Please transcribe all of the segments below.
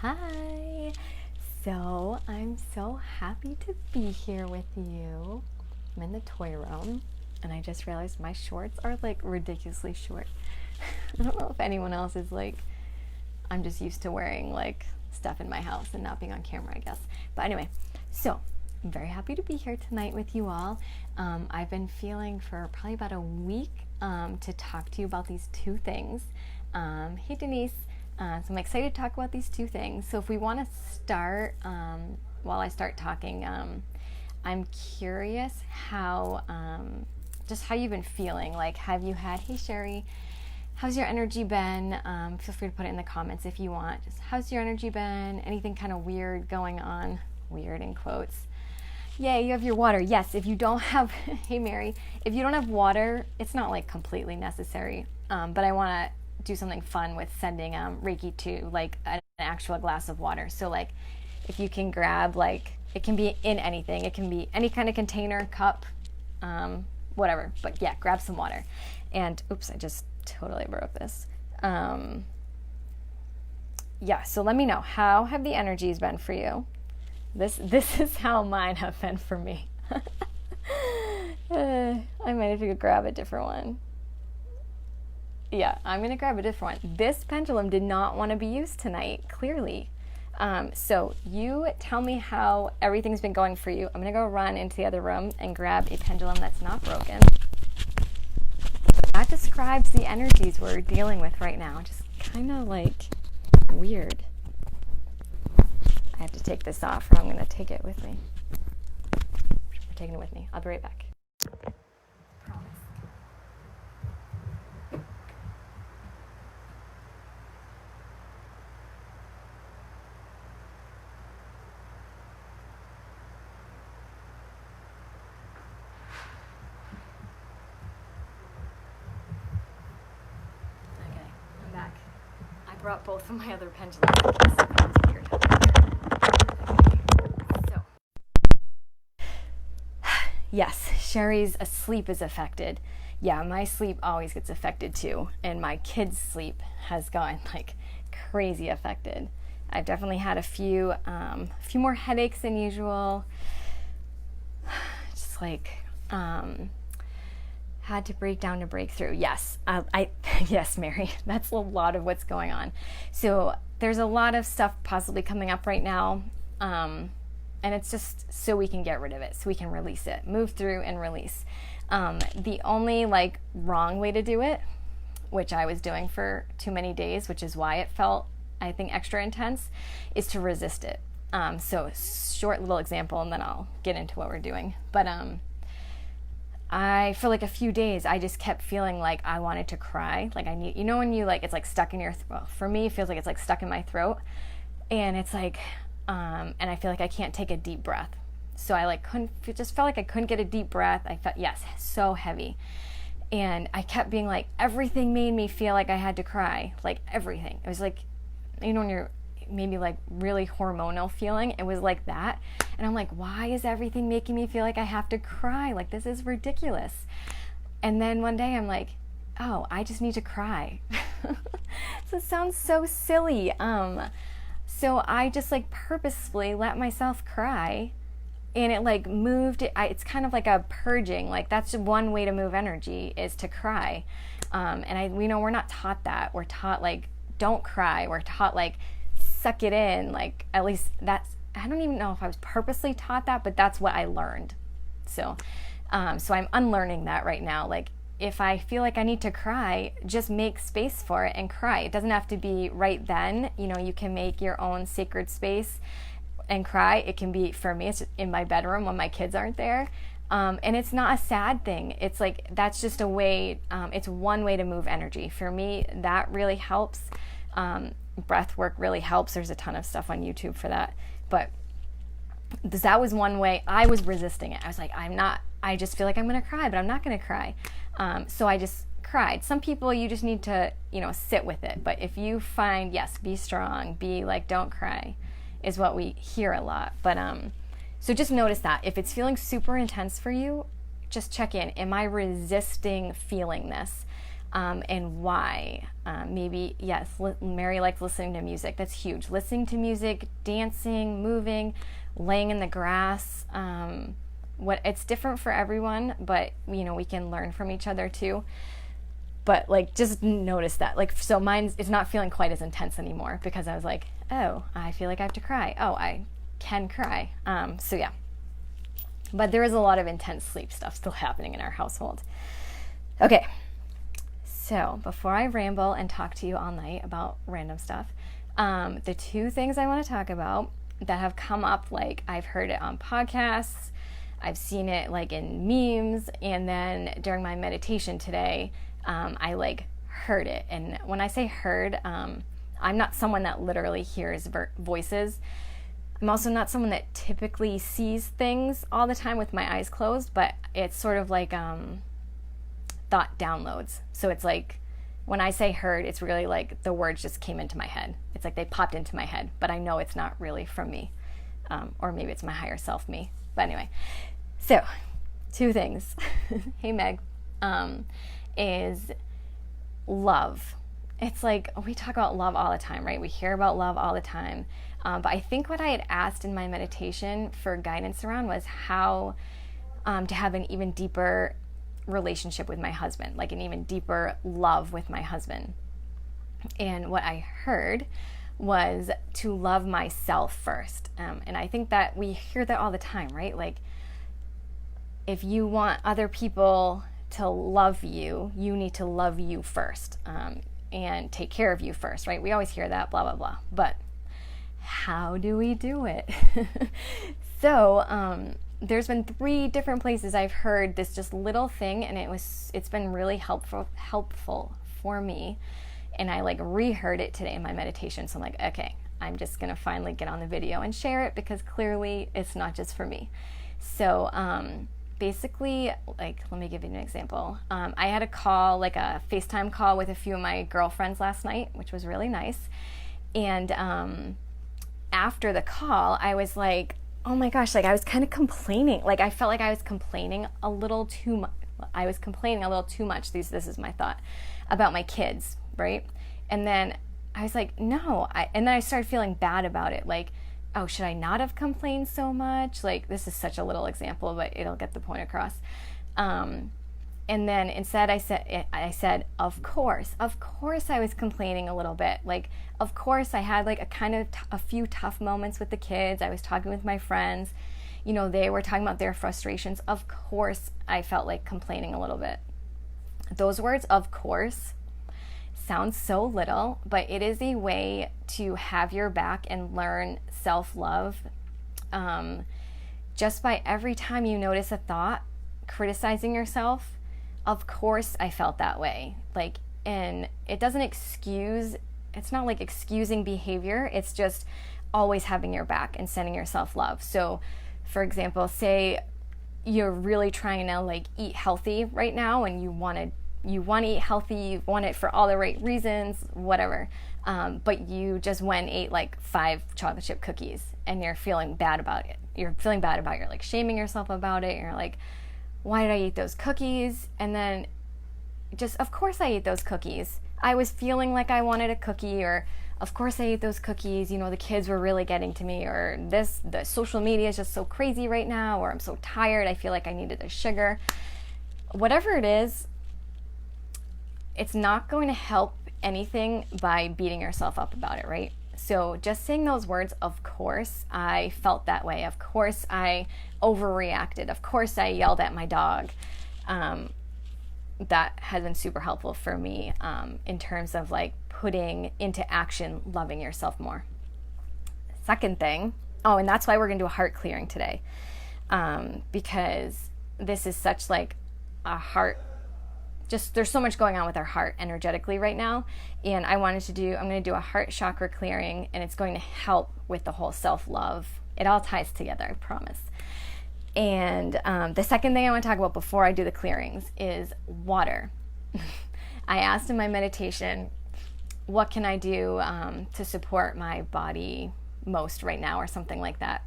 Hi! So I'm so happy to be here with you. I'm in the toy room and I just realized my shorts are like ridiculously short. I don't know if anyone else is like, I'm just used to wearing like stuff in my house and not being on camera, I guess. But anyway, so I'm very happy to be here tonight with you all. I've been feeling for probably about a week to talk to you about these two things. Hey Denise. So I'm excited to talk about these two things. So if we want to start, while I start talking, I'm curious how, just how you've been feeling. Like, have you had, hey Sherry, how's your energy been? Feel free to put it in the comments if you want. Just how's your energy been? Anything kind of weird going on? Weird in quotes. Yay, you have your water. Yes, if you don't have, hey Mary, if you don't have water, it's not like completely necessary, but I want to do something fun with sending Reiki to like an actual glass of water. So like if you can grab, like it can be in anything, it can be any kind of container, cup, whatever, but yeah, grab some water. And oops, I just totally broke this. Yeah, so let me know, how have the energies been for you? This is how mine have been for me. I might have to grab a different one. Yeah, I'm going to grab a different one. This pendulum did not want to be used tonight, clearly. So you tell me how everything's been going for you. I'm going to go run into the other room and grab a pendulum that's not broken. That describes the energies we're dealing with right now. Just kind of like weird. I have to take this off or I'm going to take it with me. We're taking it with me. I'll be right back. Brought both of my other pendulums. Weird. Okay. So, yes, Sherry's sleep is affected. Yeah, my sleep always gets affected too, and my kids' sleep has gone like crazy affected. I've definitely had a few more headaches than usual. Just like had to break down to break through. Yes, yes, Mary, that's a lot of what's going on. So there's a lot of stuff possibly coming up right now, and it's just so we can get rid of it, so we can release it, move through and release. The only like wrong way to do it, which I was doing for too many days, which is why it felt, I think, extra intense, is to resist it. So short little example, and then I'll get into what we're doing. But for like a few days, I just kept feeling like I wanted to cry. Like I need, you know, when you like, it's like stuck in your, well, for me, it feels like it's like stuck in my throat. And it's like, and I feel like I can't take a deep breath. So I like just felt like I couldn't get a deep breath. I felt, yes, so heavy. And I kept being like, everything made me feel like I had to cry. Like everything. It was like, you know, when you're maybe like really hormonal feeling, it was like that. And I'm like, why is everything making me feel like I have to cry? Like, this is ridiculous. And then one day I'm like, oh, I just need to cry. So it sounds so silly. So I just like purposefully let myself cry, and it like moved. It's kind of like a purging. Like that's one way to move energy, is to cry. And we know we're not taught that. We're taught like, don't cry. We're taught like, suck it in. Like, at least that's, I don't even know if I was purposely taught that, but that's what I learned. So I'm unlearning that right now. Like, if I feel like I need to cry, just make space for it and cry. It doesn't have to be right then. You know, you can make your own sacred space and cry. It can be, for me, it's in my bedroom when my kids aren't there. And it's not a sad thing. It's like, that's just a way, it's one way to move energy. For me, that really helps. Breath work really helps. There's a ton of stuff on YouTube for that. But that was one way. I was resisting it. I was like, I just feel like I'm going to cry, but I'm not going to cry. So I just cried. Some people, you just need to, you know, sit with it. But if you find, yes, be strong, be like, don't cry, is what we hear a lot. But so just notice that. If it's feeling super intense for you, just check in. Am I resisting feeling this? and why. Maybe, yes, Mary likes listening to music. That's huge. Listening to music, dancing, moving, laying in the grass. It's different for everyone, but we can learn from each other too. But like, just notice that. Like, so mine is not feeling quite as intense anymore because I was like, oh, I feel like I have to cry. Oh, I can cry. So yeah. But there is a lot of intense sleep stuff still happening in our household. Okay. So before I ramble and talk to you all night about random stuff, the two things I want to talk about that have come up, like I've heard it on podcasts, I've seen it like in memes, and then during my meditation today, I like heard it. And when I say heard, I'm not someone that literally hears voices. I'm also not someone that typically sees things all the time with my eyes closed, but it's sort of like thought downloads. So it's like when I say heard, it's really like the words just came into my head. It's like they popped into my head, but I know it's not really from me. Or maybe it's my higher self me. But anyway, so two things. Hey Meg. Is love. It's like we talk about love all the time, right? We hear about love all the time. But I think what I had asked in my meditation for guidance around was how to have an even deeper relationship with my husband, like an even deeper love with my husband. And what I heard was to love myself first. And I think that we hear that all the time, right? Like, if you want other people to love you, you need to love you first, and take care of you first, right? We always hear that, blah, blah, blah. But how do we do it? So there's been 3 different places I've heard this just little thing, and it's been really helpful for me. And I like reheard it today in my meditation. So I'm like, okay, I'm just gonna finally get on the video and share it because clearly it's not just for me. So basically, like, let me give you an example. I had a call, like a FaceTime call with a few of my girlfriends last night, which was really nice. And after the call, I was like, oh my gosh, like I was kind of complaining. Like I felt like I was complaining a little too much. This is my thought about my kids, right? And then I was like, no. And then I started feeling bad about it. Like, oh, should I not have complained so much? Like, this is such a little example, but it'll get the point across. And then instead I said, of course I was complaining a little bit. Like, of course I had like a few tough moments with the kids. I was talking with my friends, they were talking about their frustrations. Of course I felt like complaining a little bit. Those words, of course, sounds so little, but it is a way to have your back and learn self-love. Just by every time you notice a thought criticizing yourself, of course I felt that way. Like, and it doesn't it's not like excusing behavior. It's just always having your back and sending yourself love. So for example, say you're really trying to like eat healthy right now and you want to eat healthy, you want it for all the right reasons, whatever. But you just went and ate like 5 chocolate chip cookies and you're feeling bad about it. You're like shaming yourself about it. And you're like, why did I eat those cookies? And then just, of course I ate those cookies. I was feeling like I wanted a cookie, or of course I ate those cookies. The kids were really getting to me, or the social media is just so crazy right now, or I'm so tired. I feel like I needed the sugar. Whatever it is, it's not going to help anything by beating yourself up about it, right? So just saying those words, of course I felt that way. Of course I overreacted. Of course I yelled at my dog. That has been super helpful for me in terms of like putting into action loving yourself more. Second thing, and that's why we're going to do a heart clearing today, because this is such like a heart, just there's so much going on with our heart energetically right now, and I'm going to do a heart chakra clearing, and it's going to help with the whole self-love. It all ties together, I promise. And the second thing I want to talk about before I do the clearings is water. I asked in my meditation, what can I do to support my body most right now, or something like that.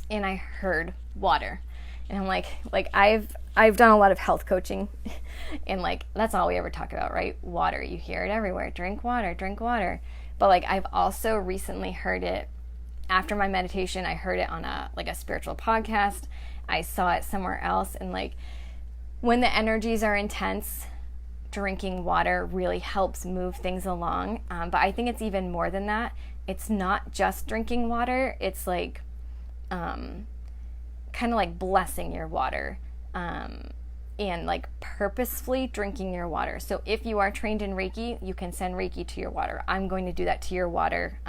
And I heard water. And I'm like I've done a lot of health coaching and like that's all we ever talk about, right? Water. You hear it everywhere. Drink water, drink water. But like I've also recently heard it after my meditation. I heard it on a spiritual podcast. I saw it somewhere else, and like when the energies are intense, drinking water really helps move things along. But I think it's even more than that. It's not just drinking water. It's like kind of like blessing your water and like purposefully drinking your water. So if you are trained in Reiki, you can send Reiki to your water. I'm going to do that to your water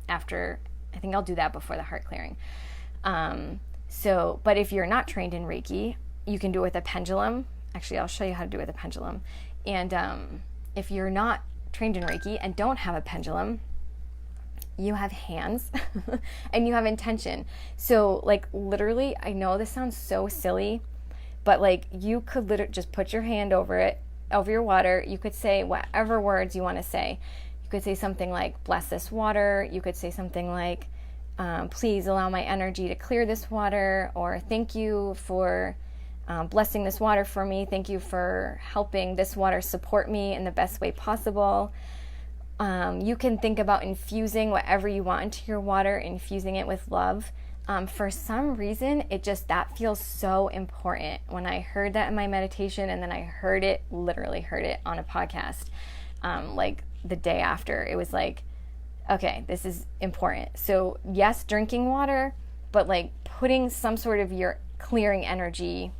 after, I think I'll do that before the heart clearing. But if you're not trained in Reiki, you can do it with a pendulum. Actually, I'll show you how to do it with a pendulum. And if you're not trained in Reiki and don't have a pendulum, you have hands and you have intention. So like literally, I know this sounds so silly, but like you could literally just put your hand over it, over your water. You could say whatever words you want to say. You could say something like, bless this water. You could say something like, please allow my energy to clear this water, or thank you for blessing this water for me. Thank you for helping this water support me in the best way possible. You can think about infusing whatever you want into your water, infusing it with love. For some reason, that feels so important. When I heard that in my meditation, and then I literally heard it on a podcast, like the day after, it was like, okay, this is important. So yes, drinking water, but like putting some sort of your clearing energy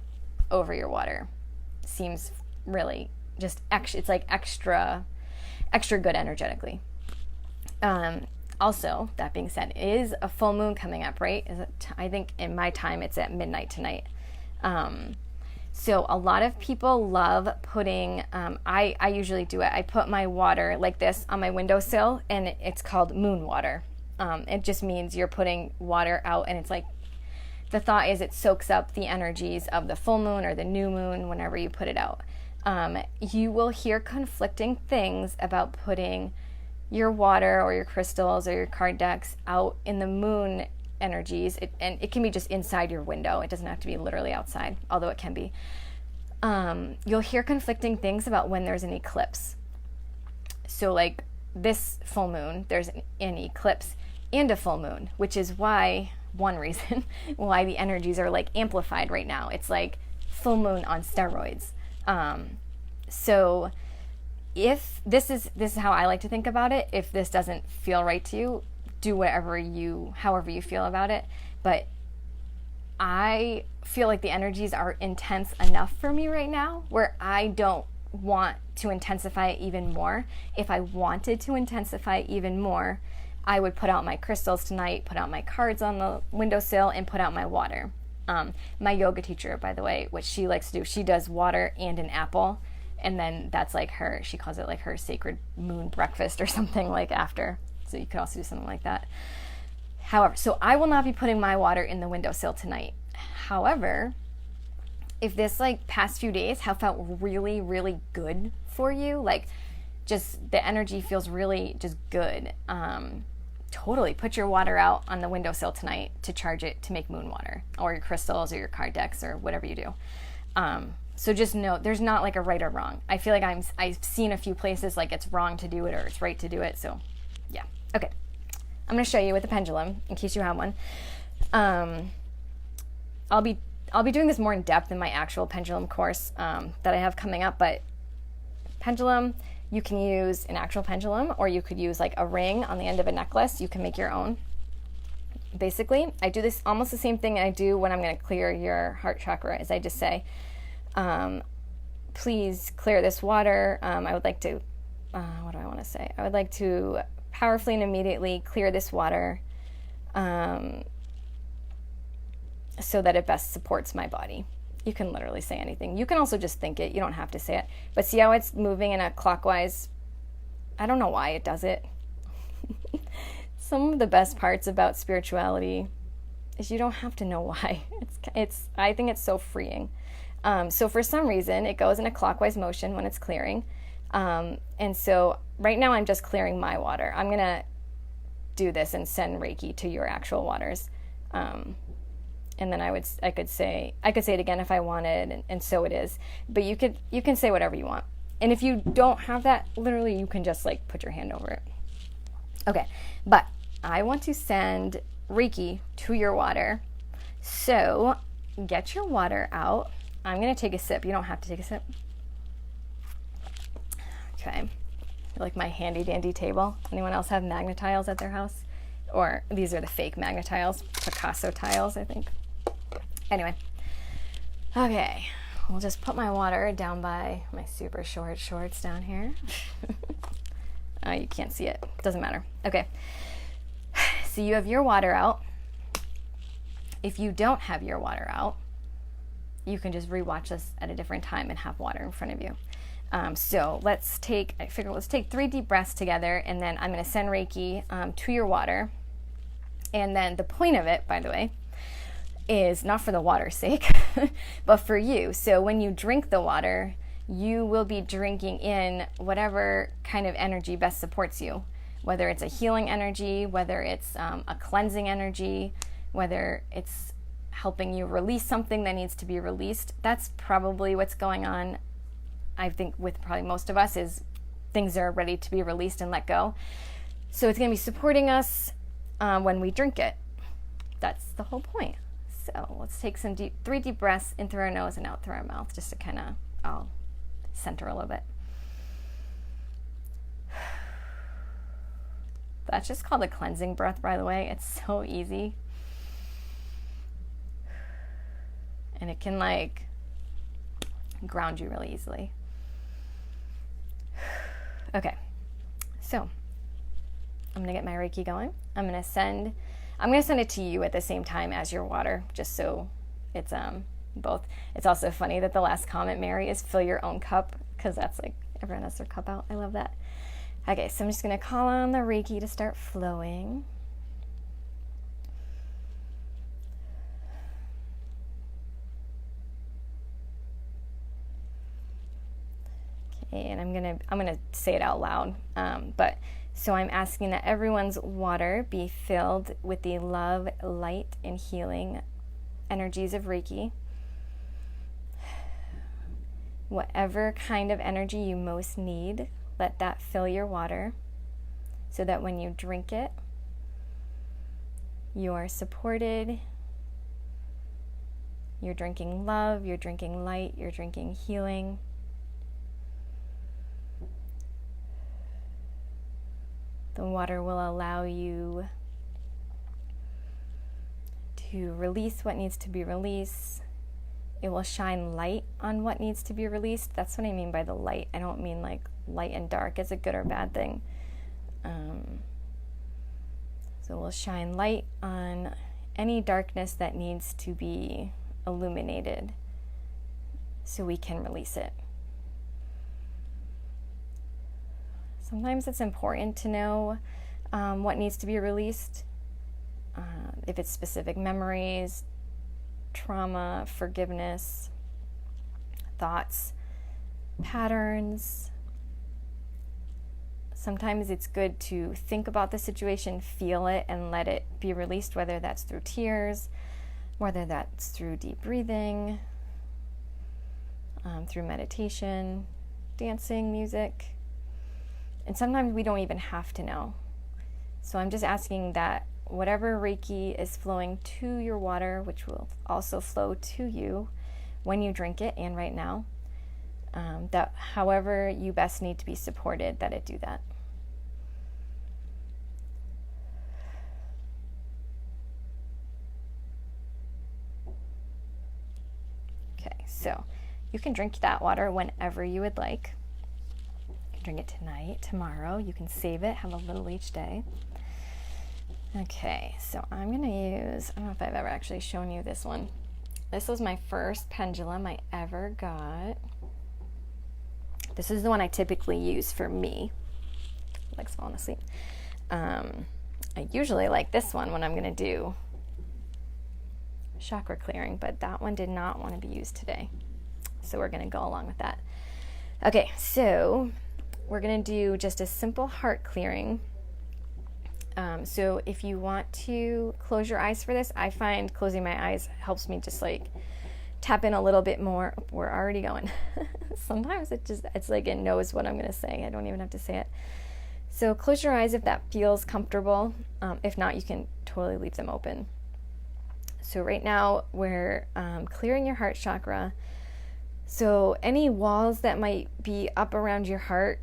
over your water seems really just it's like extra good energetically. Also, that being said, it is a full moon coming up, right? I think in my time it's at midnight tonight. So a lot of people love putting, I usually do it. I put my water like this on my windowsill, and it's called moonwater. It just means you're putting water out, and it's like, the thought is it soaks up the energies of the full moon or the new moon whenever you put it out. You will hear conflicting things about putting your water or your crystals or your card decks out in the moon energies, and it can be just inside your window. It doesn't have to be literally outside, although it can be. You'll hear conflicting things about when there's an eclipse. So like this full moon, there's an eclipse and a full moon, which is one reason why the energies are like amplified right now. It's like full moon on steroids. So if this is how I like to think about it. If this doesn't feel right to you, do however you feel about it. But I feel like the energies are intense enough for me right now where I don't want to intensify it even more. If I wanted to intensify it even more, I would put out my crystals tonight, put out my cards on the windowsill, and put out my water. My yoga teacher, by the way, what she likes to do, she does water and an apple, and then that's like she calls it like her sacred moon breakfast or something like after. So you could also do something like that. However, so I will not be putting my water in the windowsill tonight. However, if this like past few days have felt really, really good for you, like just the energy feels really just good, totally put your water out on the windowsill tonight to charge it to make moon water, or your crystals or your card decks or whatever you do. So just know there's not like a right or wrong. I feel like I've seen a few places like it's wrong to do it or it's right to do it. So yeah. Okay. I'm going to show you with the pendulum in case you have one. I'll be doing this more in depth in my actual pendulum course that I have coming up, but pendulum, you can use an actual pendulum, or you could use like a ring on the end of a necklace. You can make your own. Basically, I do this almost the same thing I do when I'm going to clear your heart chakra, as I just say, please clear this water. I would like to, what do I want to say? I would like to powerfully and immediately clear this water so that it best supports my body. You can literally say anything. You can also just think it. You don't have to say it. But see how it's moving in a clockwise? I don't know why it does it. Some of the best parts about spirituality is you don't have to know why. I think it's so freeing. So for some reason, it goes in a clockwise motion when it's clearing. And so right now I'm just clearing my water. I'm going to do this and send Reiki to your actual waters. And then I could say it again if I wanted, and so it is. But you can say whatever you want. And if you don't have that, literally you can just like put your hand over it. Okay, but I want to send Reiki to your water. So get your water out. I'm going to take a sip. You don't have to take a sip. Okay. Like my handy dandy table. Anyone else have magnet tiles at their house? Or these are the fake magnet tiles, Picasso tiles, I think. Anyway. Okay. We'll just put my water down by my super short shorts down here. You can't see it. Doesn't matter. Okay. So you have your water out. If you don't have your water out, you can just rewatch this at a different time and have water in front of you. So let's take 3 deep breaths together, and then I'm going to send Reiki to your water. And then the point of it, by the way, is not for the water's sake, but for you. So when you drink the water, you will be drinking in whatever kind of energy best supports you, whether it's a healing energy, whether it's a cleansing energy, whether it's helping you release something that needs to be released. That's probably what's going on, I think, with probably most of us, is things are ready to be released and let go. So it's going to be supporting us when we drink it. That's the whole point. So let's take 3 deep breaths in through our nose and out through our mouth, just to kind of, I'll center a little bit. That's just called a cleansing breath, by the way. It's so easy. And it can like ground you really easily. Okay, so I'm gonna get my Reiki going. I'm gonna send it to you at the same time as your water, just so it's both. It's also funny that the last comment, Mary, is fill your own cup, because that's like everyone has their cup out. I love that. Okay, so I'm just gonna call on the Reiki to start flowing. And I'm gonna say it out loud. But so I'm asking that everyone's water be filled with the love, light, and healing energies of Reiki. Whatever kind of energy you most need, let that fill your water, so that when you drink it, you are supported. You're drinking love, you're drinking light, you're drinking healing. The water will allow you to release what needs to be released. It will shine light on what needs to be released. That's what I mean by the light. I don't mean like light and dark is a good or bad thing. So we'll shine light on any darkness that needs to be illuminated so we can release it. Sometimes it's important to know what needs to be released. If it's specific memories, trauma, forgiveness, thoughts, patterns. Sometimes it's good to think about the situation, feel it, and let it be released, whether that's through tears, whether that's through deep breathing, through meditation, dancing, music. And sometimes we don't even have to know. So I'm just asking that whatever Reiki is flowing to your water, which will also flow to you when you drink it and right now, that however you best need to be supported, that it do that. Okay, so you can drink that water whenever you would like. Drink it tonight, tomorrow. You can save it, have a little each day. Okay, so I'm gonna use, I don't know if I've ever actually shown you this one. This was my first pendulum I ever got. This is the one I typically use for me. Like falling asleep. I usually like this one when I'm gonna do chakra clearing, but that one did not want to be used today. So we're gonna go along with that. Okay, so we're going to do just a simple heart clearing. So if you want to close your eyes for this, I find closing my eyes helps me just like tap in a little bit more. We're already going. Sometimes it's like it knows what I'm going to say. I don't even have to say it. So close your eyes if that feels comfortable. If not, you can totally leave them open. So right now we're clearing your heart chakra. So any walls that might be up around your heart,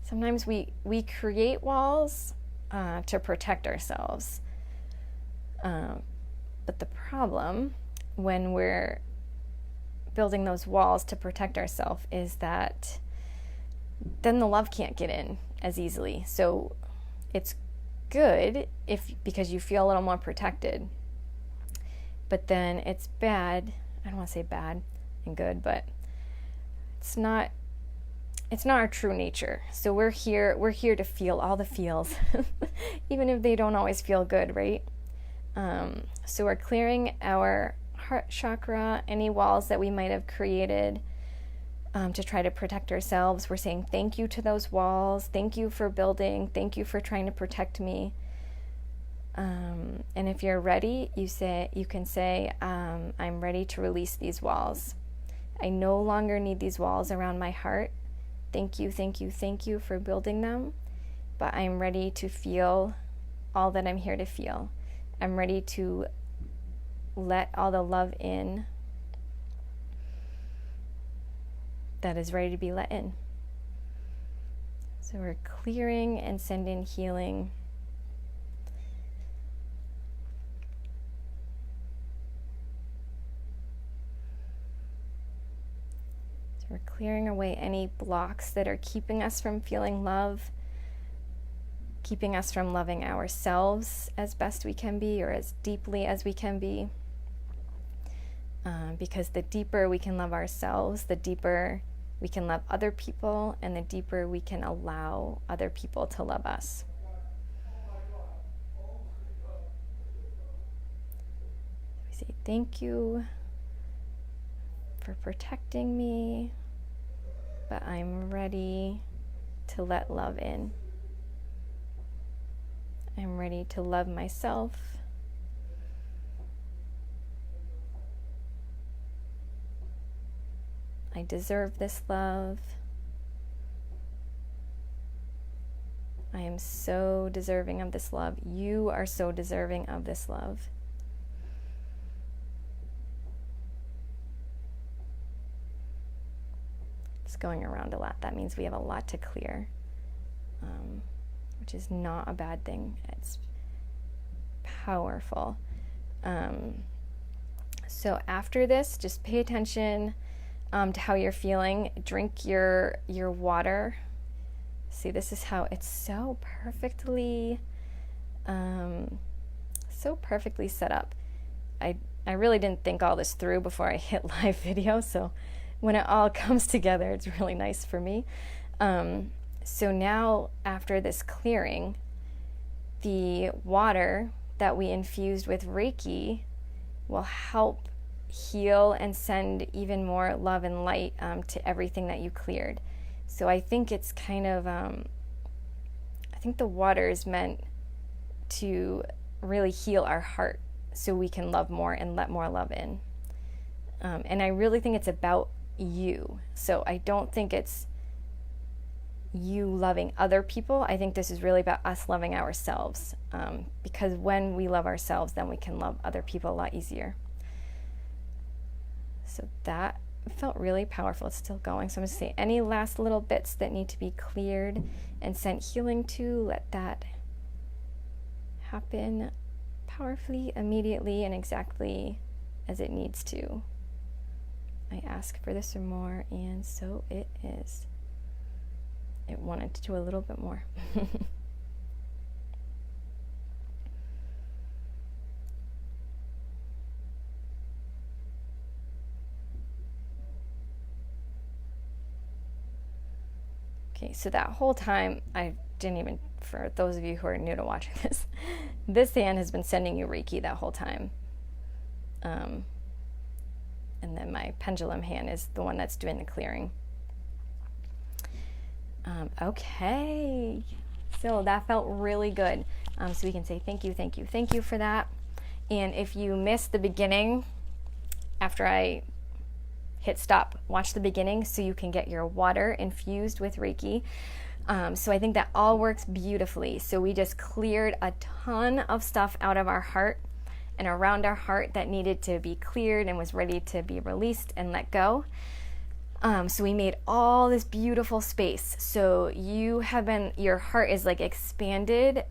sometimes we create walls to protect ourselves. But the problem when we're building those walls to protect ourselves is that then the love can't get in as easily. So it's good because you feel a little more protected. But then it's bad. I don't want to say bad and good, but it's not our true nature. So we're here to feel all the feels, even if they don't always feel good, right? So we're clearing our heart chakra, any walls that we might have created to try to protect ourselves. We're saying thank you to those walls. Thank you for building. Thank you for trying to protect me. And if you're ready, you can say, I'm ready to release these walls. I no longer need these walls around my heart. Thank you, thank you, thank you for building them. But I'm ready to feel all that I'm here to feel. I'm ready to let all the love in that is ready to be let in. So we're clearing and sending healing. So we're clearing away any blocks that are keeping us from feeling love, keeping us from loving ourselves as best we can be or as deeply as we can be. Because the deeper we can love ourselves, the deeper we can love other people, and the deeper we can allow other people to love us. We say thank you for protecting me, but I'm ready to let love in. I'm ready to love myself. I deserve this love. I am so deserving of this love. You are so deserving of this love. It's going around a lot. That means we have a lot to clear, which is not a bad thing. It's powerful. So after this, just pay attention to how you're feeling. Drink your water. See, this is how it's so perfectly set up. I really didn't think all this through before I hit live video, so when it all comes together, it's really nice for me. So now, after this clearing, the water that we infused with Reiki will help heal and send even more love and light to everything that you cleared. So I think it's kind of, I think the water is meant to really heal our heart so we can love more and let more love in. And I really think it's about you. So I don't think it's you loving other people. I think this is really about us loving ourselves. Because when we love ourselves, then we can love other people a lot easier. So that felt really powerful. It's still going. So I'm going to say any last little bits that need to be cleared and sent healing to, let that happen powerfully, immediately, and exactly as it needs to. I ask for this or more, and so it is. It wanted to do a little bit more. Okay, so that whole time, I didn't even, for those of you who are new to watching this hand has been sending you Reiki that whole time. And then my pendulum hand is the one that's doing the clearing. Okay, So that felt really good. So we can say thank you, thank you, thank you for that. And if you missed the beginning, after I hit stop, watch the beginning so you can get your water infused with Reiki. So I think that all works beautifully. So we just cleared a ton of stuff out of our heart and around our heart that needed to be cleared and was ready to be released and let go. So we made all this beautiful space. So your heart is like expanded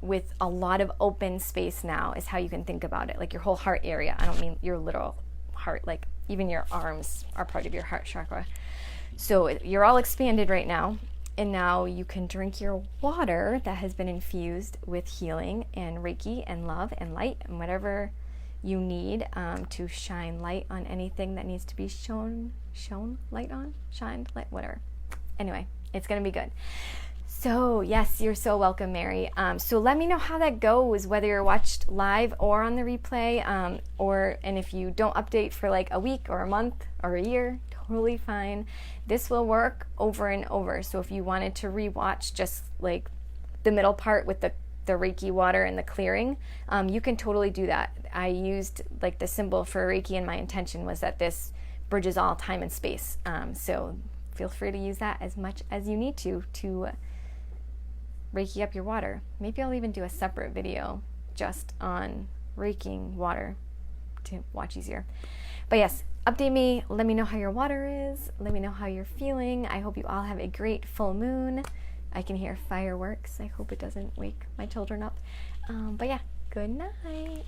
with a lot of open space now is how you can think about it. Like your whole heart area. I don't mean your literal heart, like even your arms are part of your heart chakra. So you're all expanded right now. And now you can drink your water that has been infused with healing and Reiki and love and light and whatever you need to shine light on anything that needs to be shined light on, whatever. Anyway, it's going to be good. So yes, you're so welcome, Mary. So let me know how that goes, whether you're watched live or on the replay, and if you don't update for like a week or a month or a year, totally fine. This will work over and over. So if you wanted to rewatch just like the middle part with the Reiki water and the clearing, you can totally do that. I used like the symbol for Reiki, and my intention was that this bridges all time and space. So feel free to use that as much as you need to Reiki up your water. Maybe I'll even do a separate video just on Reiking water to watch easier. But yes, update me. Let me know how your water is. Let me know how you're feeling. I hope you all have a great full moon. I can hear fireworks. I hope it doesn't wake my children up. But yeah, good night.